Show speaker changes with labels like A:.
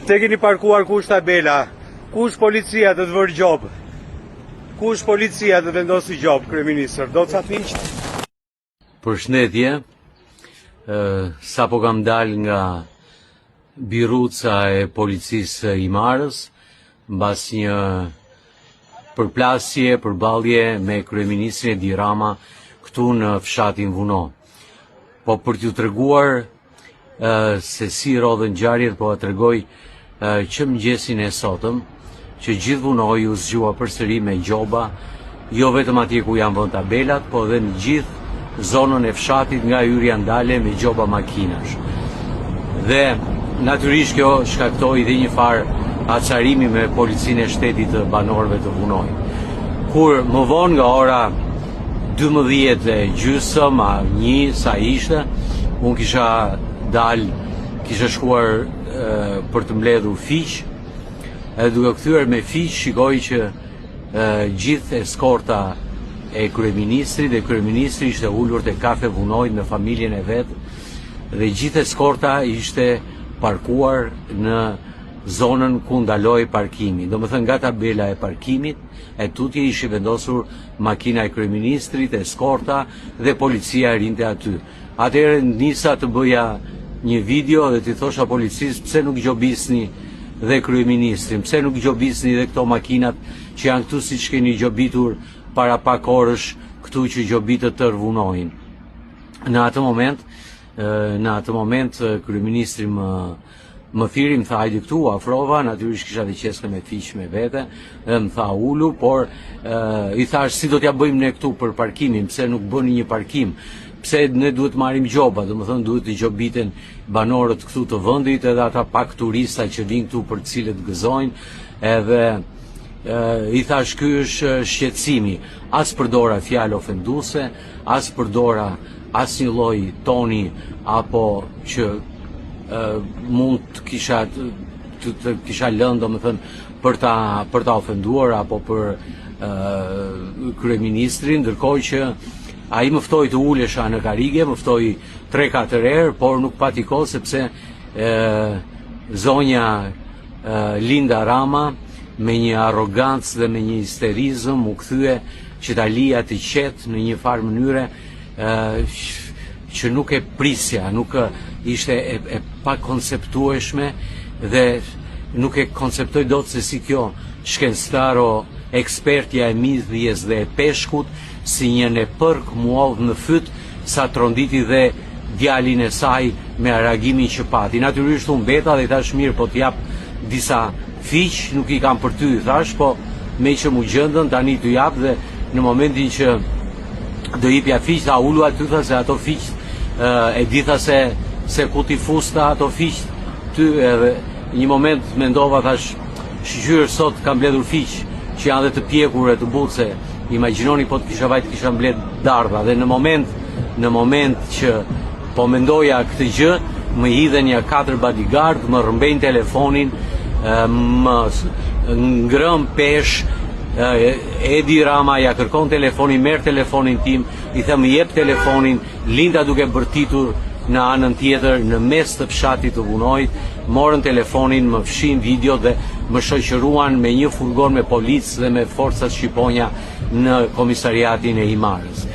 A: Pse keni parkuar kush tabela? Kush policia të vërë gjobë? Kush policia të vendosi gjobë, kryeministër? Do të sa fiq?
B: Përshëndetje, sa po kam dal nga biruca e policisë i Marës, mbas një përplasje, përballje me kryeministrin Edi Rama këtu në fshatin Vuno. Po për t'ju treguar se si rodhën ngjarjet, po t'ju tregoj që mëngjesin e sotëm, që gjithë Vunoi u zgjua përsëri me gjoba, jo vetëm atje ku janë vënë tabelat, po edhe në gjithë zonën e fshatit nga hyrja ndale me gjoba makinash. Dhe natyrisht kjo shkaktoi dhe një farë acarimi me policinë e shtetit të banorëve të Vunoi. Kur më vonë nga ora 12:30 a 1 sa ishte, unë kisha shkuar për të mbledhur fiq, edhe duke kthyer me fiq shikoj që gjithë eskorta e kryeministrit dhe kryeministri ishte ulur te kafe Vunoi me familjen e vet dhe gjithë eskorta ishte parkuar në zonën ku ndaloi parkimi. Domethënë nga tabela e parkimit e tutje ishi vendosur makina e kryeministrit, eskorta dhe policia rinte aty. Atëherë nisa të bëja një video dhe t'i thosha policisë pse nuk gjobisni dhe kryeministrin, pse nuk gjobisni dhe këto makinat që janë këtu siç keni gjobitur para pak orësh këtu që gjobitët tër Vunoin. Në atë moment kryeministri më thiri, më tha hajde këtu, afrova, natyrisht kisha dhe qesë me fiq me vete, dhe më tha ulu, por i thash si do t'ja bëjmë ne këtu për parkimin, pse nuk bëni një parkim, pse ne duhet marrim gjoba, domethënë duhet të gjobiten banorët këtu të vendit edhe ata pak turista që vinë këtu për të cilët gëzojnë, edhe i thash ky është shqetësimi, as përdora fjalë ofenduese, as përdora asnjë lloj toni apo që mund të kisha lënë domethënë për ta ofenduar apo për kryeministrin, ndërkohë që ai më ftoi të ulesha në karige, më ftoi 3-4 herë, por nuk pati kohë sepse zonja Linda Rama me një arrogancë dhe me një histerizëm u kthye që ta lija të qetë në një farë mënyre që nuk e prisja, nuk ishte e pa konceptueshme dhe nuk e konceptoj dot se si kjo shkencëtaro ekspertja e midhjes dhe e peshkut si një nepërk muoll në fyt sa tronditi dhe djalin e saj me reagimin që pati. Natyrisht unë mbeta dhe thash mirë, po t'jap disa fiq, nuk i kam për ty, thash, po me që mu gjendën tani t'u jap dhe në momentin që do jipja fiq, tha ulu aty, tha se ato fiq e ditha se ku t'i fusta ato fiq ty, edhe një moment mendova, thash, shqyr sot kam mbledhur fiq që janë dhe të pjekur e të butë, se imagjinoni po të kisha vajt kisha mbledh dardha, dhe në moment që po mendoja këtë gjë, më hidhen një 4 bodyguard, më rrëmbejnë telefonin, më ngrëm pesh, Edi Rama ja kërkon telefonin, merr telefonin tim, i them jep telefonin, Linda duke bërtitur në anën tjetër, në mes të fshatit të Vunoit, morën telefonin, më fshin video dhe më shoqëruan me një furgon me policë dhe me forcat shqiponja në komisariatin e Imarës.